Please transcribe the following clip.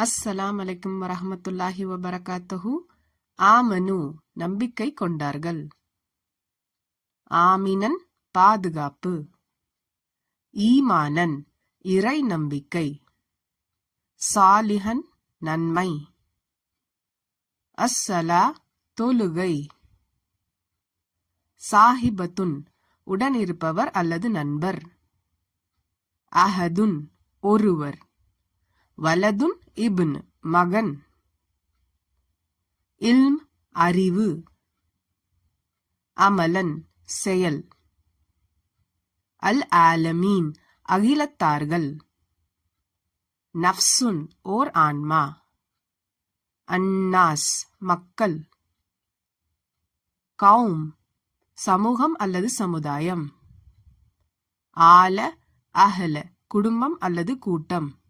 அஸ்ஸலாம் அலைக்கும் வரஹ்மத்துல்லாஹி வபரகாத்துஹு. ஆமனு நம்பிக்கை கொண்டார்கள். ஆமினன் பாதுகாப்பு. ஈமானன் இறை நம்பிக்கை. சாலிஹன் நன்மை. அஸ்ஸலா தொழுகை. சாஹிபத்துன் உடனிருப்பவர் அல்லது நண்பர். அஹதுன் ஒருவர். வலதுன் இப்ன் மகன். இல்ம் அறிவு. அமலன் செயல். அல் ஆலமீன் அகிலத்தார்கள். நஃப்சுன் ஓர் ஆன்மா. அன்னாஸ் மக்கள். கௌம் சமூகம் அல்லது சமுதாயம். ஆல அஹ்ல குடும்பம் அல்லது கூட்டம்.